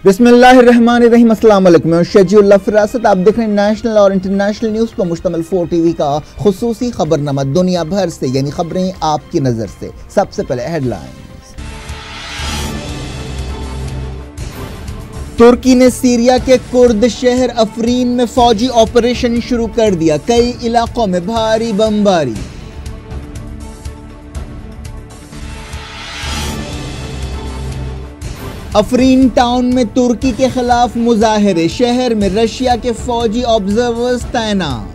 बिस्मिल्लाहिर्रहमानिर्रहीम। अस्सलाम वालेकुम। मैं शजीउल्लाह फिरासत। आप देख रहे हैं नेशनल और इंटरनेशनल न्यूज़ पर मुश्तमिल 4 टीवी का खुसूसी खबरनामा दुनिया भर से, यानी खबरें आपकी नज़र से। सबसे पहले हेडलाइंस। तुर्की ने सीरिया के कुर्द शहर अफरीन में फौजी ऑपरेशन शुरू कर दिया। कई इलाकों में भारी बमबारी। अफरीन टाउन में तुर्की के खिलाफ मुजाहिरे। शहर में रशिया के फौजी ऑब्जर्वर्स तैनात।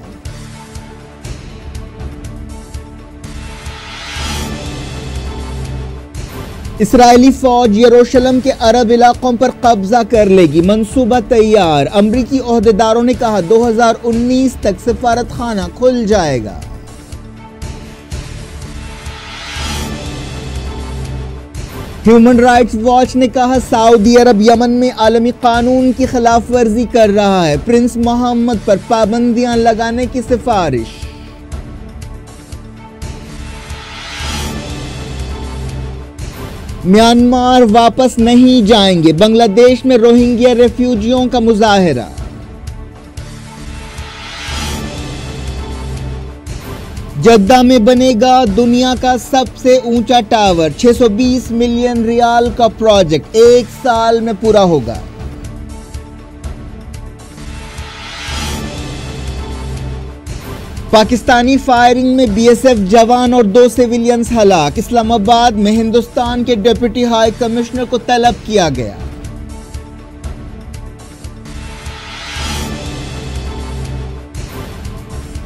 इसराइली फौज यरूशलेम के अरब इलाकों पर कब्जा कर लेगी। मंसूबा तैयार। अमरीकी ओहदेदारों ने कहा 2019 तक सफारत खाना खुल जाएगा। ह्यूमन राइट्स वॉच ने कहा सऊदी अरब यमन में आलमी कानून की खिलाफ वर्जी कर रहा है। प्रिंस मोहम्मद पर पाबंदियां लगाने की सिफारिश। म्यांमार वापस नहीं जाएंगे। बांग्लादेश में रोहिंग्या रेफ्यूजियों का मुजाहरा। जद्दा में बनेगा दुनिया का सबसे ऊंचा टावर। 620 मिलियन रियाल का प्रोजेक्ट 1 साल में पूरा होगा। पाकिस्तानी फायरिंग में बीएसएफ जवान और 2 सिविलियंस हलाक। इस्लामाबाद में हिंदुस्तान के डिप्टी हाई कमिश्नर को तलब किया गया।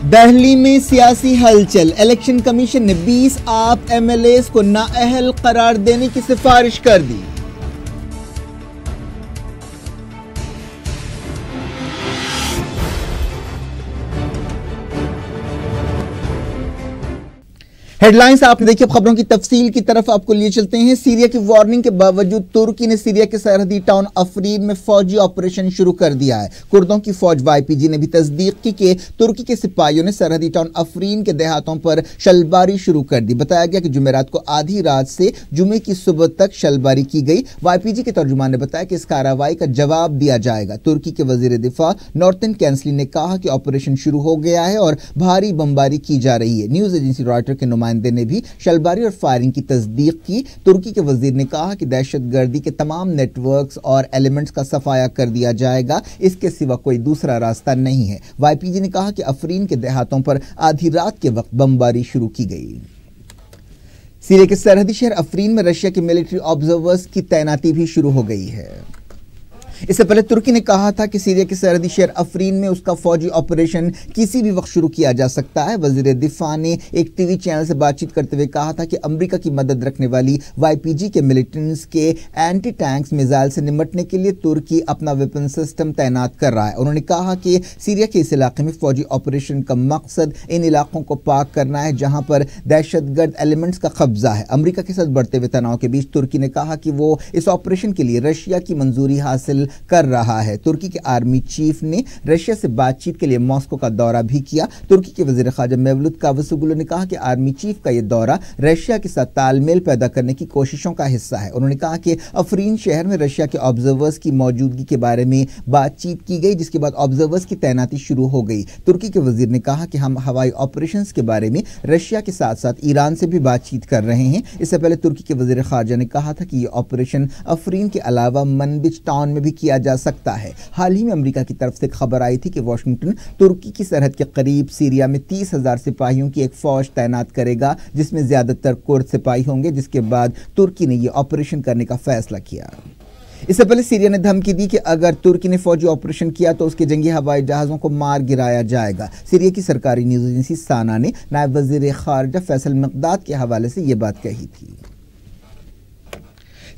दिल्ली में सियासी हलचल। इलेक्शन कमीशन ने 20 आप एमएलएस को नाअहल करार देने की सिफारिश कर दी। हेडलाइंस आपने देखी। अब खबरों की तफसील की तरफ आपको लिए चलते हैं। सीरिया की वार्निंग के बावजूद तुर्की ने सीरिया के सरहदी टाउन अफरीन में फौजी ऑपरेशन शुरू कर दिया है। कुर्दों की फौज वाईपीजी ने भी तस्दीक की कि तुर्की के सिपाहियों ने सरहदी टाउन अफरीन के देहातों पर शलबारी शुरू कर दी। बताया गया कि जुमेरात को आधी रात से जुमे की सुबह तक शलबारी की गई। वाईपीजी के तर्जुमान ने बताया कि इस कार्रवाई का जवाब दिया जाएगा। तुर्की के वजीर दिफा नॉर्थन कैंसली ने कहा कि ऑपरेशन शुरू हो गया है और भारी बमबारी की जा रही है। न्यूज एजेंसी रॉयटर के नुमाइंदे ने भी शलबारी और फायरिंग की तस्दीक की। तुर्की के वजीर ने कहा कि दहशतगर्दी के तमाम नेटवर्क्स और एलिमेंट्स का सफाया कर दिया जाएगा। इसके सिवा कोई दूसरा रास्ता नहीं है। वाईपीजी ने कहा कि अफरीन के देहातों पर आधी रात के वक्त बमबारी शुरू की गई। सीरिया के सरहदी शहर अफरीन में रशिया के मिलिट्री ऑब्जर्वर्स की तैनाती भी शुरू हो गई है। इससे पहले तुर्की ने कहा था कि सीरिया के सरहदी शहर अफरीन में उसका फौजी ऑपरेशन किसी भी वक्त शुरू किया जा सकता है। वजीर दिफा ने एक टीवी चैनल से बातचीत करते हुए कहा था कि अमेरिका की मदद रखने वाली वाईपीजी के मिलिटेंट्स के एंटी टैंक्स मिसाइल से निपटने के लिए तुर्की अपना वेपन सिस्टम तैनात कर रहा है। उन्होंने कहा कि सीरिया के इस इलाके में फौजी ऑपरेशन का मकसद इन इलाकों को पाक करना है जहां पर दहशतगर्द एलिमेंट्स का कब्जा है। अमेरिका के साथ बढ़ते हुए तनाव के बीच तुर्की ने कहा कि वो इस ऑपरेशन के लिए रशिया की मंजूरी हासिल कर रहा है। तुर्की के आर्मी चीफ ने रशिया से बातचीत के लिए मॉस्को का दौरा भी किया। तुर्की के वजीर खारजा मेवलूद कावुसोगलू ने कहा कि आर्मी चीफ का यह दौरा रशिया के साथ तालमेल पैदा करने की कोशिशों का हिस्सा है। उन्होंने कहा कि अफरीन शहर में रशिया के ऑब्जर्वर्स की मौजूदगी के बारे में बातचीत की गई, जिसके बाद ऑब्जर्वर्स की तैनाती शुरू हो गई। तुर्की के वजीर ने कहा कि हम हवाई ऑपरेशंस के बारे में रशिया के साथ साथ ईरान से भी बातचीत कर रहे हैं। इससे पहले तुर्की के वजीर खारजा ने कहा था कि यह ऑपरेशन अफरीन के अलावा मनबिज टाउन में भी किया जा सकता है। हाल ही में अमेरिका की तरफ से खबर आई थी कि वाशिंगटन तुर्की की सरहद के करीब सीरिया में 30,000 सिपाहियों की एक फौज तैनात करेगा, जिसमें ज्यादातर कुर्द सिपाही होंगे। जिसके बाद तुर्की ने यह ऑपरेशन करने का फैसला किया। इससे पहले सीरिया ने धमकी दी कि अगर तुर्की ने फौजी ऑपरेशन किया तो उसके जंगी हवाई जहाज़ों को मार गिराया जाएगा। सीरिया की सरकारी न्यूज़ एजेंसी साना ने नायब वज़ीर ख़ारजा फैसल मिक़दाद के हवाले से यह बात कही थी।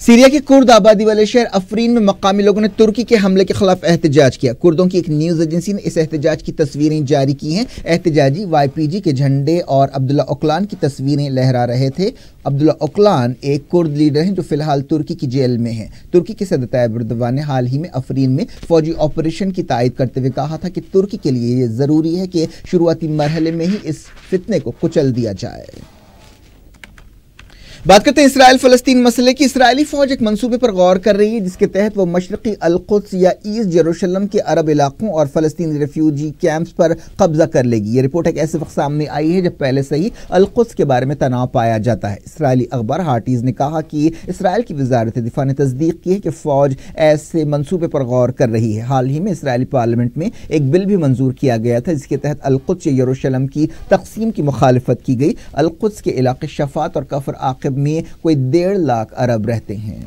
सीरिया के कुर्द आबादी वाले शहर अफरीन में मकामी लोगों ने तुर्की के हमले के खिलाफ एहतजाज किया। कुर्दों की एक न्यूज़ एजेंसी ने इस एहतजाज की तस्वीरें जारी की हैं। एहतजाजी वाईपीजी के झंडे और अब्दुल्ला ओकलान की तस्वीरें लहरा रहे थे। अब्दुल्ला ओकलान एक कुर्द लीडर हैं जो फिलहाल तुर्की की जेल में हैं। तुर्की के सदर तायिब एर्दोगान ने हाल ही में अफरीन में फौजी ऑपरेशन की तायद करते हुए कहा था कि तुर्की के लिए ये ज़रूरी है कि शुरुआती मरहले में ही इस फितने को कुचल दिया जाए। بات کرتے ہیں اسرائیل فلسطین مسئلے کی۔ اسرائیلی فوج ایک منصوبے پر غور کر رہی ہے جس کے تحت وہ مشرقی القدس یا ایسٹ یروشلم کے عرب علاقوں اور فلسطینی ریفیوجی کیمپس پر قبضہ کر لے گی۔ یہ رپورٹ ایک ایسے وقت سامنے آئی ہے جب پہلے سے ہی القدس کے بارے میں تناؤ پایا جاتا ہے۔ اسرائیلی اخبار ہارٹیز نے کہا کہ اسرائیل کی وزارت دفاع نے تصدیق کی ہے کہ فوج ایسے منصوبے پر غور کر رہی ہے۔ حال ہی میں اسرائیلی پارلیمنٹ میں ایک بل بھی منظور کیا گیا تھا جس کے تحت القدس یا یروشلم کی تقسیم کی مخالفت کی گئی۔ القدس کے علاقے شفات اور کفر عاقب میں کوئی 1.5 لاکھ عرب رہتے ہیں۔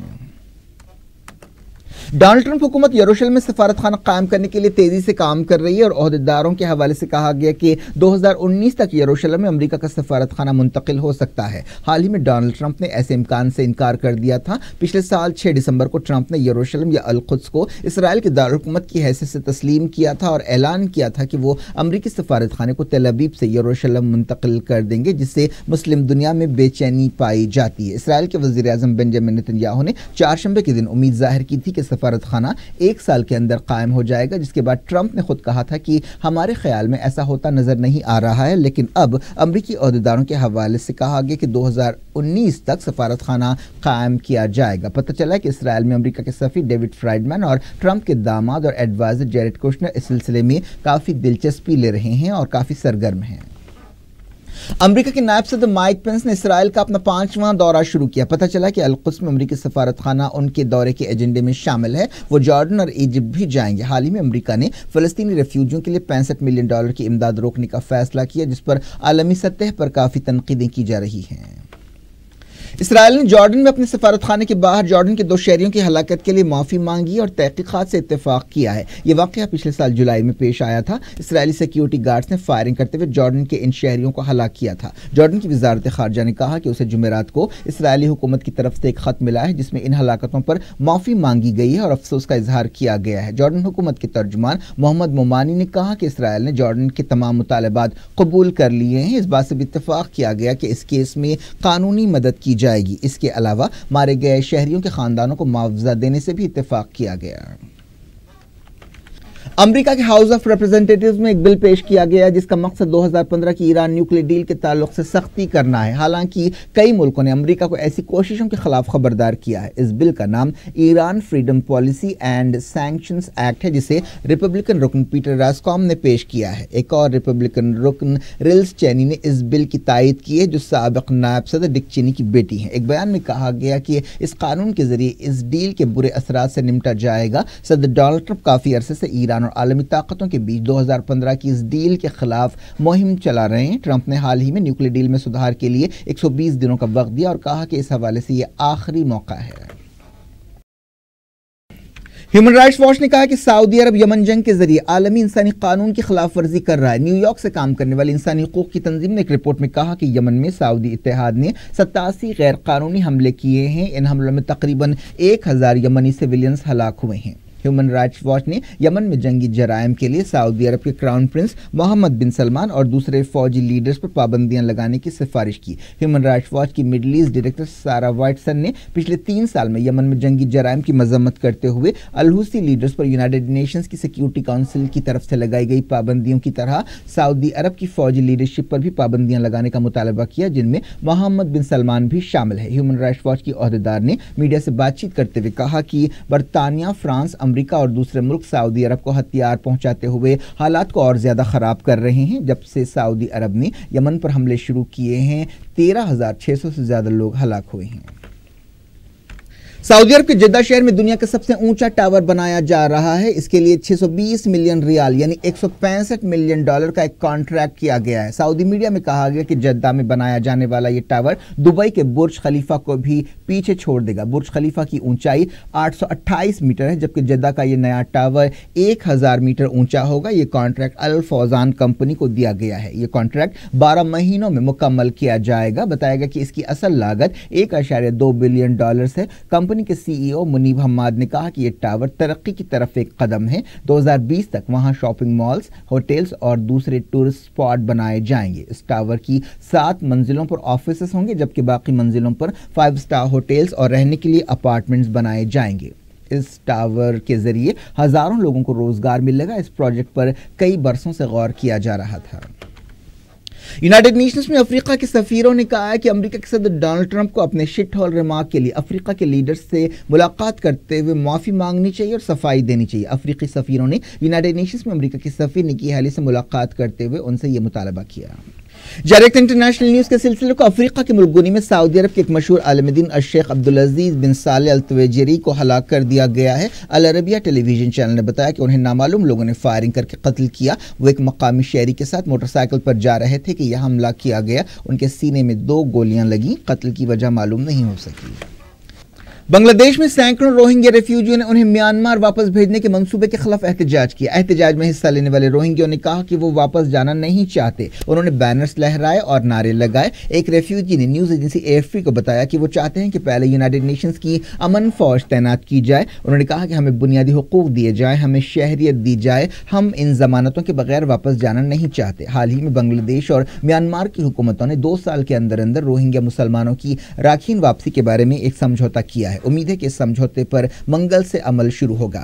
ڈونلڈ ٹرمپ حکومت یروشلم میں سفارت خانہ قائم کرنے کے لیے تیزی سے کام کر رہی ہے اور عہدیداروں کے حوالے سے کہا گیا کہ 2019 تک یروشلم میں امریکہ کا سفارت خانہ منتقل ہو سکتا ہے۔ حال ہی میں ڈونلڈ ٹرمپ نے ایسے امکان سے انکار کر دیا تھا۔ پچھلے سال 6 دسمبر کو ٹرمپ نے یروشلم یا القدس کو اسرائیل کے دارالحکومت کی حیثیت سے تسلیم کیا تھا اور اعلان کیا تھا کہ وہ امریکی سفارت خانے کو تل ابیب سے یروشلم منتقل کر دیں گے، جس سے مسلم دنیا میں بے چینی پائی جاتی ہے۔ اسرائیل کے وزیر اعظم بنجامن نتنیاہو نے 4 شنبے کے دن امید ظاہر کی تھی کہ سفارت خانہ 1 سال کے اندر قائم ہو جائے گا، جس کے بعد ٹرمپ نے خود کہا تھا کہ ہمارے خیال میں ایسا ہوتا نظر نہیں آ رہا ہے، لیکن اب امریکی عہدیداروں کے حوالے سے کہا گیا کہ 2019 تک سفارت خانہ قائم کیا جائے گا۔ پتہ چلا کہ اسرائیل میں امریکہ کے سفیر ڈیوڈ فرائیڈمین اور ٹرمپ کے داماد اور ایڈوائزر جیریڈ کوشنر اس سلسلے میں کافی دلچسپی لے رہے ہیں اور کافی سرگرم ہیں۔ امریکہ کے نائب صدر مائک پینس نے اسرائیل کا اپنا 5واں دورہ شروع کیا۔ پتہ چلا کہ القدس میں امریکی سفارت خانہ ان کے دورے کے ایجنڈے میں شامل ہے۔ وہ جارڈن اور ایجپٹ بھی جائیں گے۔ حال ہی میں امریکہ نے فلسطینی ریفیوجیوں کے لیے $65 ملین کی امداد روکنے کا فیصلہ کیا، جس پر عالمی سطح پر کافی تنقیدیں کی جا رہی ہیں۔ اسرائیل نے جارڈن میں اپنے سفارت خانے کے باہر جارڈن کے 2 شہریوں کی ہلاکت کے لیے معافی مانگی اور تحقیقات سے اتفاق کیا ہے۔ یہ واقعہ پچھلے سال جولائی میں پیش آیا تھا۔ اسرائیلی سیکیورٹی گارڈز نے فائرنگ کرتے ہوئے جارڈن کے ان شہریوں کو ہلاک کیا تھا۔ جارڈن کی وزارت خارجہ نے کہا کہ اسے جمعرات کو اسرائیلی حکومت کی طرف سے ایک خط ملا ہے جس میں ان ہلاکتوں پر معافی مانگی گئی ہے اور افسوس کا اظہار کیا گیا ہے۔ جارڈن حکومت کے ترجمان محمد مومانی نے کہا کہ اسرائیل نے جارڈن کے تمام مطالبات قبول کر لیے ہیں۔ اس بات سے بھی اتفاق کیا گیا کہ اس کیس میں قانونی مدد کی جائے گی۔ اس کے علاوہ مارے گئے شہریوں کے خاندانوں کو معاوضہ دینے سے بھی اتفاق کیا گیا۔ امریکہ کے ہاؤس آف ریپرزینٹیٹیوز میں ایک بل پیش کیا گیا جس کا مقصد 2015 کی ایران نیوکلیئر ڈیل کے تعلق سے سختی کرنا ہے۔ حالانکہ کئی ملکوں نے امریکہ کو ایسی کوششوں کے خلاف خبردار کیا ہے۔ اس بل کا نام Iran freedom policy and sanctions act ہے، جسے ریپبلکن رکن پیٹر راسکوم نے پیش کیا ہے۔ ایک اور ریپبلکن رکن ریلز چینی نے اس بل کی تائید کی ہے، جو سابق نائب صدر ڈک چینی کی بیٹی ہیں۔ ایک بیان میں کہا گیا کہ اس قانون کے ذریعے اس ڈیل کے برے اثرات سے نمٹا جائے گا۔ صدر ڈونلڈ ٹرمپ کافی عرصے سے ایران اور عالمی طاقتوں کے بیچ 2015 کی اس ڈیل کے خلاف مہم چلا رہے ہیں۔ ٹرمپ نے حال ہی میں نیوکلیئر ڈیل میں سدھار کے لیے 120 دنوں کا وقت دیا اور کہا کہ اس حوالے سے یہ آخری موقع ہے۔ ہیومن رائٹس واچ نے کہا کہ سعودی عرب یمن جنگ کے ذریعے عالمی انسانی قانون کی خلاف ورزی کر رہا ہے۔ نیو یارک سے کام کرنے والی انسانی حقوق کی تنظیم نے ایک رپورٹ میں کہا کہ یمن میں سعودی اتحاد نے 87 غیر قانونی حملے کیے ہیں۔ ان حملوں میں تقریباً 1000 یمنی سویلینز ہلاک ہوئے ہیں۔ ہیومن رائٹس واچ نے یمن میں جنگی جرائم کے لیے سعودی عرب کے کراؤن پرنس محمد بن سلمان اور دوسرے فوجی لیڈرز پر پابندیاں لگانے کی سفارش کی۔ ہیومن رائٹس واچ کی مڈل ایسٹ ڈائریکٹر سارا وائٹسن نے پچھلے 3 سال میں یمن میں جنگی جرائم کی مذمت کرتے ہوئے الحوثی لیڈرز پر یونائیٹڈ نیشنز کی سیکیورٹی کونسل کی طرف سے لگائی گئی پابندیوں کی طرح سعودی عرب کی فوجی لیڈرشپ پر بھی پابندیاں لگانے کا مطالبہ کیا، جن میں محمد بن سلمان بھی شامل ہے۔ ہیومن رائٹس واچ کی عہدیدار نے میڈیا سے بات چیت کرتے ہوئے کہا کہ برطانیہ، فرانس، امریکہ اور دوسرے ملک سعودی عرب کو ہتھیار پہنچاتے ہوئے حالات کو اور زیادہ خراب کر رہے ہیں۔ جب سے سعودی عرب نے یمن پر حملے شروع کیے ہیں 13,600 سے زیادہ لوگ ہلاک ہوئے ہیں۔ سعودی عرب کے جدہ شہر میں دنیا کا سب سے اونچا ٹاور بنایا جا رہا ہے۔ اس کے لیے 620 ملین ریال یعنی $165 ملین کا ایک کانٹریکٹ کیا گیا ہے۔ سعودی میڈیا میں کہا گیا کہ جدہ میں بنایا جانے والا یہ ٹاور دبئی کے برج خلیفہ کو بھی پیچھے چھوڑ دے گا۔ برج خلیفہ کی اونچائی 828 میٹر ہے، جبکہ جدہ کا یہ نیا ٹاور 1000 میٹر اونچا ہوگا۔ یہ کانٹریکٹ الفوزان کمپنی کو دیا گیا ہے۔ یہ کانٹریکٹ 12 مہینوں میں مکمل کیا جائے گا۔ بتایا گیا کہ اس کی اصل لاگت $1.2 بلین ہے۔ کمپنی کے سی ای او منیب حماد نے کہا کہ یہ ٹاور ترقی کی طرف ایک قدم ہے۔ 2020 تک وہاں شاپنگ مالز، ہوٹلز اور دوسرے ٹورسٹ سپاٹ بنائے جائیں گے۔ اس ٹاور کی 7 منزلوں پر آفیسز ہوں گے، جبکہ باقی منزلوں پر 5 اسٹار ہوٹلز اور رہنے کے لیے اپارٹمنٹس بنائے جائیں گے۔ اس ٹاور کے ذریعے ہزاروں لوگوں کو روزگار ملے گا۔ اس پروجیکٹ پر کئی برسوں سے غور کیا جا رہا تھا۔ यूनाइटेड नेशंस में अफ्रीका के सफीरों ने कहा है कि अमेरिका के सदर डोनाल्ड ट्रंप को अपने शिट हॉल रिमार्क के लिए अफ्रीका के लीडर्स से मुलाकात करते हुए माफी मांगनी चाहिए और सफाई देनी चाहिए। अफ्रीकी सफीरों ने यूनाइटेड नेशंस में अमेरिका के सफीर निकी हैली से मुलाकात करते हुए उनसे यह मुतालबा किया। डायरेक्ट इंटरनेशनल न्यूज के सिलसिले को अफ्रीका के मुल्क गुनी में सऊदी अरब के एक मशहूर आलिम-ए-दीन अल-शेख अब्दुल अजीज बिन सालेह अल तुवैजरी को हलाक कर दिया गया है। अल अरबिया टेलीविजन चैनल ने बताया कि उन्हें नामालूम लोगों ने फायरिंग करके कत्ल किया। वो एक मकामी शहरी के साथ मोटरसाइकिल पर जा रहे थे कि यह हमला किया गया। उनके सीने में 2 गोलियां लगी। कत्ल की वजह मालूम नहीं हो सकी। बांग्लादेश में सैकड़ों रोहिंग्या रेफ्यूजियों ने उन्हें म्यांमार वापस भेजने के मंसूबे के खिलाफ एहतजाज किया। एहतजाज में हिस्सा लेने वाले रोहिंग्यों ने कहा कि वो वापस जाना नहीं चाहते। उन्होंने बैनर्स लहराए और नारे लगाए। एक रेफ्यूजी ने न्यूज एजेंसी AFP को बताया कि वो चाहते हैं कि पहले यूनाइटेड नेशंस की अमन फौज तैनात की जाए। उन्होंने कहा कि हमें बुनियादी हुकूक दिए जाए, हमें शहरियत दी जाए, हम इन जमानतों के बगैर वापस जाना नहीं चाहते। हाल ही में बांग्लादेश और म्यांमार की हुकूमतों ने 2 साल के अंदर अंदर रोहिंग्या मुसलमानों की राखीन वापसी के बारे में एक समझौता किया है। उम्मीद है कि इस समझौते पर मंगल से अमल शुरू होगा।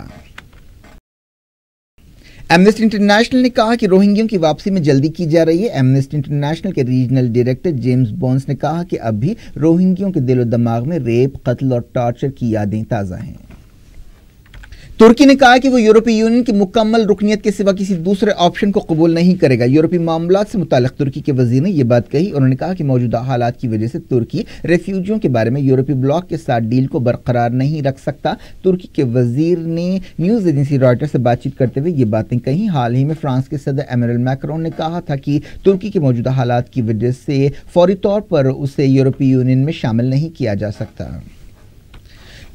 एमनेस्टी इंटरनेशनल ने कहा कि रोहिंग्यों की वापसी में जल्दी की जा रही है। एमनेस्टी इंटरनेशनल के रीजनल डायरेक्टर जेम्स बोन्स ने कहा कि अब भी रोहिंग्यों के दिलो दिमाग में रेप, कत्ल और टॉर्चर की यादें ताज़ा हैं। तुर्की ने कहा कि वो यूरोपीय यूनियन की मुकम्मल रुकनियत के सिवा किसी दूसरे ऑप्शन को कबूल नहीं करेगा। यूरोपीय मामलात से मुताल्लिक तुर्की के वजीर ने यह बात कही। उन्होंने कहा कि मौजूदा हालात की वजह से तुर्की रेफ्यूजियों के बारे में यूरोपीय ब्लॉक के साथ डील को बरकरार नहीं रख सकता। तुर्की के वजीर ने न्यूज एजेंसी रॉयटर्स से बातचीत करते हुए ये बातें कही। हाल ही में फ्रांस के सदर एमेनुएल मैक्रोन ने कहा था कि तुर्की के मौजूदा हालात की वजह से फौरी तौर पर उसे यूरोपीय यूनियन में शामिल नहीं किया जा सकता।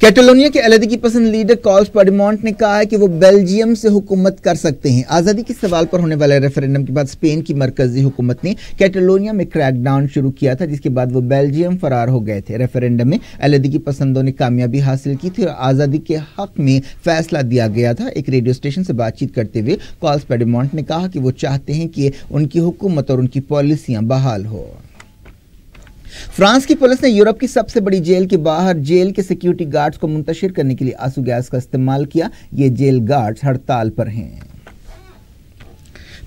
कैटलोनिया के अलहदगी पसंद लीडर कार्ल्स पुigdemont ने कहा है कि वो बेल्जियम से हुकूमत कर सकते हैं। आज़ादी के सवाल पर होने वाले रेफरेंडम के बाद स्पेन की मरकजी हुकूमत ने कैटलोनिया में क्रैकडाउन शुरू किया था, जिसके बाद वो बेल्जियम फरार हो गए थे। रेफरेंडम में अलहदगी पसंदों ने कामयाबी हासिल की थी और आज़ादी के हक में फैसला दिया गया था। एक रेडियो स्टेशन से बातचीत करते हुए कार्ल्स पुigdemont ने कहा कि वो चाहते हैं कि उनकी हुकूमत और उनकी पॉलिसियां बहाल हो। फ्रांस की पुलिस ने यूरोप की सबसे बड़ी जेल के बाहर जेल के सिक्योरिटी गार्ड्स को मुंतशिर करने के लिए आंसू गैस का इस्तेमाल किया। ये जेल गार्ड्स हड़ताल पर हैं।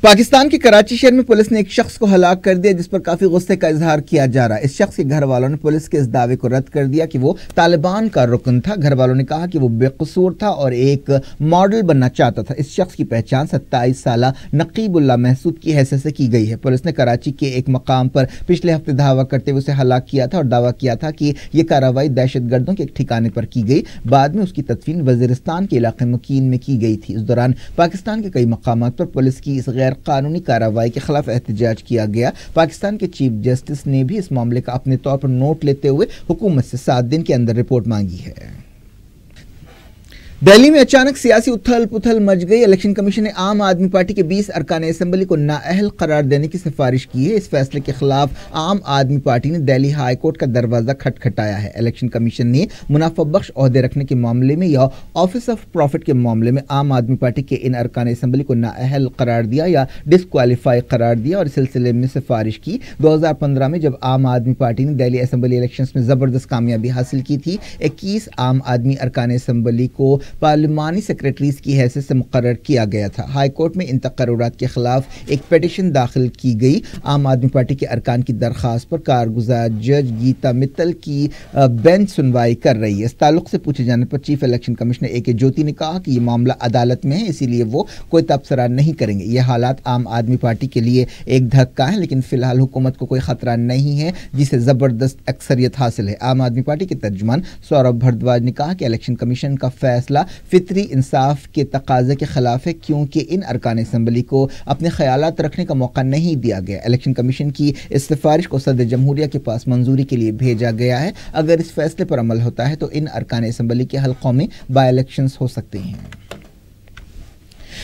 पाकिस्तान के कराची शहर में पुलिस ने एक शख्स को हलाक कर दिया, जिस पर काफी गुस्से का इजहार किया जा रहा है। इस शख्स के घर वालों ने पुलिस के इस दावे को रद्द कर दिया कि वो तालिबान का रुकन था। घर वालों ने कहा कि वो बेकसूर था और एक मॉडल बनना चाहता था। इस शख्स की पहचान 27 साला नकीबुल्लाह महसूद की हैसियत से की गई है। पुलिस ने कराची के एक मकाम पर पिछले हफ्ते धावा करते हुए उसे हलाक किया था और दावा किया था कि यह कार्रवाई दहशतगर्दों के एक ठिकाने पर की गई। बाद में उसकी तदफीन वजीरिस्तान के इलाके मकीन में की गई थी। इस दौरान पाकिस्तान के कई मकामात पर पुलिस की इस गैर कानूनी कार्रवाई के खिलाफ एहतजाज किया गया। पाकिस्तान के चीफ जस्टिस ने भी इस मामले का अपने तौर पर नोट लेते हुए हुकूमत से 7 दिन के अंदर रिपोर्ट मांगी है। दिल्ली में अचानक सियासी उथल पुथल मच गई। इलेक्शन कमीशन ने आम आदमी पार्टी के 20 अरकान असेंबली को नाअहल करार देने की सिफारिश की है। इस फैसले के खिलाफ आम आदमी पार्टी ने दिल्ली हाई कोर्ट का दरवाजा खटखटाया है। इलेक्शन कमीशन ने मुनाफा बख्श ओहदे रखने के मामले में या ऑफिस ऑफ प्रॉफिट के मामले में आम आदमी पार्टी के इन अरकान असेंबली को नाअहल करार दिया या डिस्क्वालीफाई करार दिया और इस सिलसिले में सिफारिश की। 2015 में जब आम आदमी पार्टी ने दिल्ली असेंबली इलेक्शंस में जबरदस्त कामयाबी हासिल की थी, 21 आम आदमी अरकान असेंबली को पार्लिमानी सेक्रेटरीज की हैसियत से मुकर्रर किया गया था। हाई कोर्ट में इन तकर्रुरात के खिलाफ एक पिटीशन दाखिल की गई। आम आदमी पार्टी के अरकान की दरख्वास्त पर कारगुजार जज गीता मित्तल की बेंच सुनवाई कर रही है। इस ताल्लुक से पूछे जाने पर चीफ इलेक्शन कमिश्नर AK ज्योति ने कहा कि यह मामला अदालत में है, इसीलिए वो कोई तबसरा नहीं करेंगे। यह हालात आम आदमी पार्टी के लिए एक धक्का है, लेकिन फिलहाल हुकूमत को कोई खतरा नहीं है जिसे जबरदस्त अक्सरियत हासिल है। आम आदमी पार्टी के तर्जुमान सौरभ भारद्वाज ने कहा कि इलेक्शन कमीशन का फैसला फितरी इंसाफ के तकाजे के खिलाफ है, क्योंकि इन अरकान असेंबली को अपने ख्यालात रखने का मौका नहीं दिया गया। इलेक्शन कमीशन की इस सिफारिश को सदर जमहूरिया के पास मंजूरी के लिए भेजा गया है। अगर इस फैसले पर अमल होता है तो इन अरकान असेंबली के हलकों में बाई इलेक्शंस हो सकते हैं।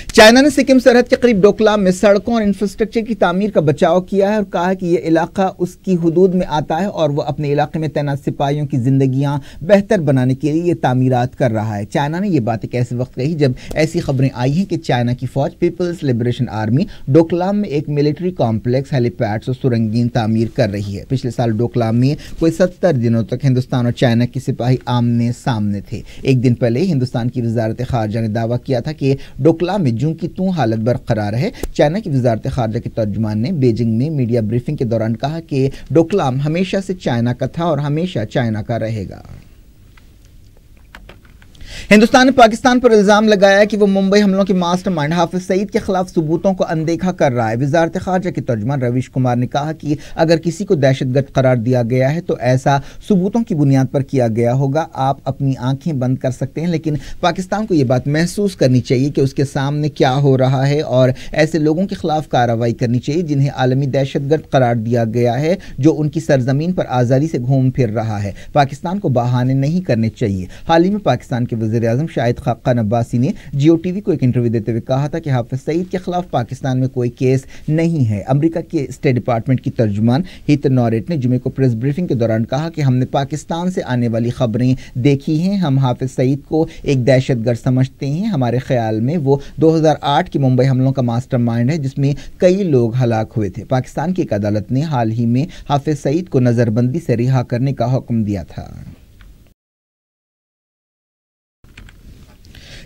चाइना ने सिक्किम सरहद के करीब डोकलाम में सड़कों और इंफ्रास्ट्रक्चर की तामीर का बचाव किया है और कहा कि यह इलाका उसकी हुदूद में आता है और वह अपने इलाके में तैनात सिपाहियों की जिंदगियां बेहतर बनाने के लिए ये तामीरात कर रहा है। चाइना ने यह बात एक ऐसे वक्त कही जब ऐसी खबरें आई हैं कि चाइना की फौज पीपल्स लिबरेशन आर्मी डोकलाम में एक मिलिट्री कॉम्प्लेक्स, हेलीपैड्स और सुरंगीन तामीर कर रही है। पिछले साल डोकलाम में कोई 70 दिनों तक हिंदुस्तान और चाइना के सिपाही आमने सामने थे। एक दिन पहले हिंदुस्तान की वजारत खारजा ने दावा किया था कि डोकलाम میں جوں کی توں حالت برقرار ہے۔ چائنا کی وزارت خارجہ کے ترجمان نے بیجنگ میں میڈیا بریفنگ کے دوران کہا کہ ڈوکلام ہمیشہ سے چائنا کا تھا اور ہمیشہ چائنا کا رہے گا۔ ہندوستان نے پاکستان پر الزام لگایا کہ وہ ممبئی حملوں کے ماسٹر مائنڈ حافظ سعید کے خلاف ثبوتوں کو اندیکھا کر رہا ہے۔ وزارت خارجہ کے ترجمان رویش کمار نے کہا کہ اگر کسی کو دہشت گرد قرار دیا گیا ہے تو ایسا ثبوتوں کی بنیاد پر کیا گیا ہوگا۔ آپ اپنی آنکھیں بند کر سکتے ہیں، لیکن پاکستان کو یہ بات محسوس کرنی چاہیے کہ اس کے سامنے کیا ہو رہا ہے اور ایسے لوگوں کے خلاف کارروائی کرنی چاہیے جنہیں عالمی دہشت گرد قرار دیا گیا ہے، جو ان کی سرزمین پر آزادی سے گھوم پھر رہا ہے۔ پاکستان کو بہانے نہیں کرنے چاہیے۔ حال ہی میں پاکستان کے وزیر اعظم شاہد خاقان عباسی نے جیو ٹی وی کو ایک انٹرویو دیتے ہوئے کہا تھا کہ حافظ سعید کے خلاف پاکستان میں کوئی کیس نہیں ہے۔ امریکہ کے اسٹیٹ ڈپارٹمنٹ کی ترجمان ہیتر نوریٹ نے جمعے کو پریس بریفنگ کے دوران کہا کہ ہم نے پاکستان سے آنے والی خبریں دیکھی ہیں۔ ہم حافظ سعید کو ایک دہشت گرد سمجھتے ہیں۔ ہمارے خیال میں وہ 2008 کے ممبئی حملوں کا ماسٹر مائنڈ ہے جس میں کئی لوگ ہلاک ہوئے تھے۔ پاکستان کی ایک عدالت نے حال ہی میں حافظ سعید کو نظر بندی سے رہا کرنے کا حکم دیا تھا۔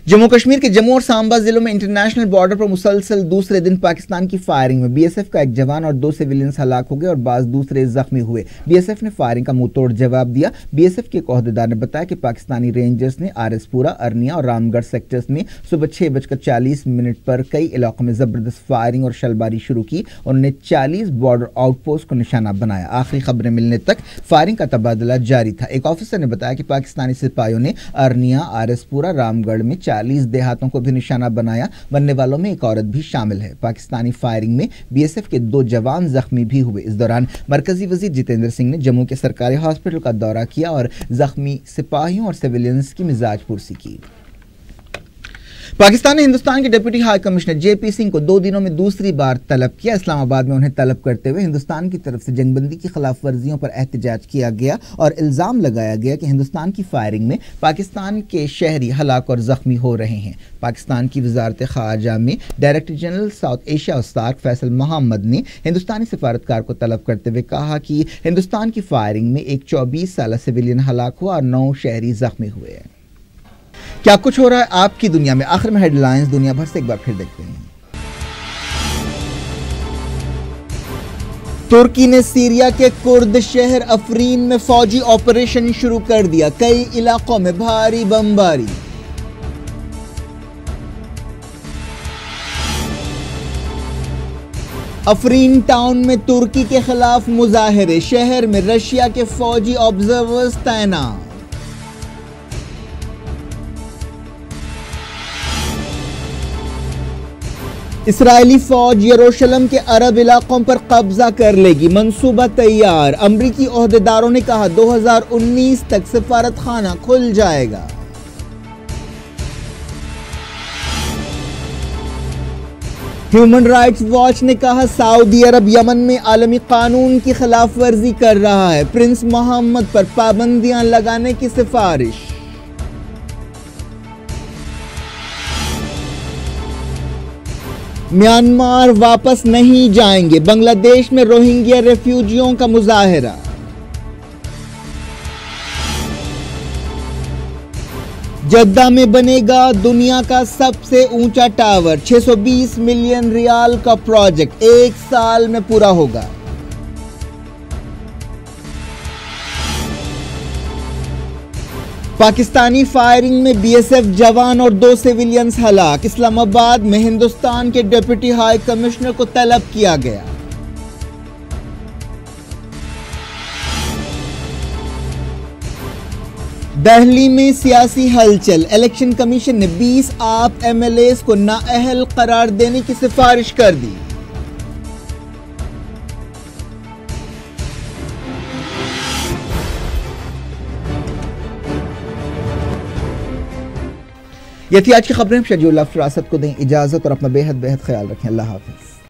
جموں کشمیر کے جموں اور سانبا ضلعوں میں انٹرنیشنل بارڈر پر مسلسل دوسرے دن پاکستان کی فائرنگ میں بی ایس ایف کا ایک جوان اور 2 سویلینز ہلاک ہو گئے اور بعض دوسرے زخمی ہوئے۔ بی ایس ایف نے فائرنگ کا منہ توڑ جواب دیا۔ بی ایس ایف کے ایک عہدیدار نے بتایا کہ پاکستانی رینجرز نے آر ایس پورہ، ارنیا اور رام گڑھ سیکٹرز میں صبح 6:40 پر کئی علاقوں میں زبردست فائرنگ اور شلباری شروع کی اور انہوں نے 40 بارڈر آؤٹ پوسٹ کو نشانہ بنایا۔ آخری خبریں ملنے تک فائرنگ کا تبادلہ جاری تھا۔ ایک آفیسر نے بتایا کہ پاکستانی سپاہیوں نے ارنیا، آر ایس پورہ، رام گڑھ میں 40 دیہاتوں کو بھی نشانہ بنایا۔ مرنے والوں میں ایک عورت بھی شامل ہے۔ پاکستانی فائرنگ میں بی ایس ایف کے 2 جوان زخمی بھی ہوئے۔ اس دوران مرکزی وزیر جتیندر سنگھ نے جموں کے سرکاری ہاسپٹل کا دورہ کیا اور زخمی سپاہیوں اور سویلینز کی مزاج پرسی کی۔ پاکستان نے ہندوستان کے ڈپٹی ہائی کمشنر جے پی سنگھ کو 2 دنوں میں دوسری بار طلب کیا۔ اسلام آباد میں انہیں طلب کرتے ہوئے ہندوستان کی طرف سے جنگ بندی کی خلاف ورزیوں پر احتجاج کیا گیا اور الزام لگایا گیا کہ ہندوستان کی فائرنگ میں پاکستان کے شہری ہلاک اور زخمی ہو رہے ہیں۔ پاکستان کی وزارت خارجہ میں ڈائریکٹر جنرل ساؤتھ ایشیا وسطی فیصل محمد نے ہندوستانی سفارتکار کو طلب کرتے ہوئے کہا کہ ہندوستان کی فائرنگ میں ایک 24 سالہ سویلین ہلاک ہوا اور 9 شہری زخمی ہوئے۔ کیا کچھ ہو رہا ہے آپ کی دنیا میں؟ آخر میں ہیڈ لائنز دنیا بھر سے ایک بار پھر دیکھتے ہیں۔ ترکی نے سیریا کے کرد شہر افرین میں فوجی آپریشن شروع کر دیا، کئی علاقوں میں بھاری بمباری۔ افرین ٹاؤن میں ترکی کے خلاف مظاہرے، شہر میں رشیا کے فوجی آبزرورز تعینات۔ اسرائیلی فوج یروشلم کے عرب علاقوں پر قبضہ کر لے گی، منصوبہ تیار۔ امریکی عہدیداروں نے کہا 2019 تک سفارت خانہ کھل جائے گا۔ ہیومن رائٹس واچ نے کہا سعودی عرب یمن میں عالمی قانون کی خلاف ورزی کر رہا ہے، پرنس محمد پر پابندیاں لگانے کی سفارش۔ میانمار واپس نہیں جائیں گے، بنگلہ دیش میں روہنگیا ریفیوجیوں کا مظاہرہ۔ جدہ میں بنے گا دنیا کا سب سے اونچا ٹاور، 620 ملین ریال کا پروجیکٹ 1 سال میں پورا ہوگا۔ پاکستانی فائرنگ میں بی ایس ایف جوان اور 2 سویلینز ہلاک۔ اسلام آباد میں ہندوستان کے ڈپٹی ہائی کمشنر کو طلب کیا گیا۔ دہلی میں سیاسی ہلچل، الیکشن کمیشن نے 20 آپ ایم ایل ایز کو نااہل قرار دینے کی سفارش کر دی۔ یہ تھی آج کی خبریں۔ شجی اللہ فراست کو دیں اجازت اور اپنا بے حد خیال رکھیں۔ اللہ حافظ۔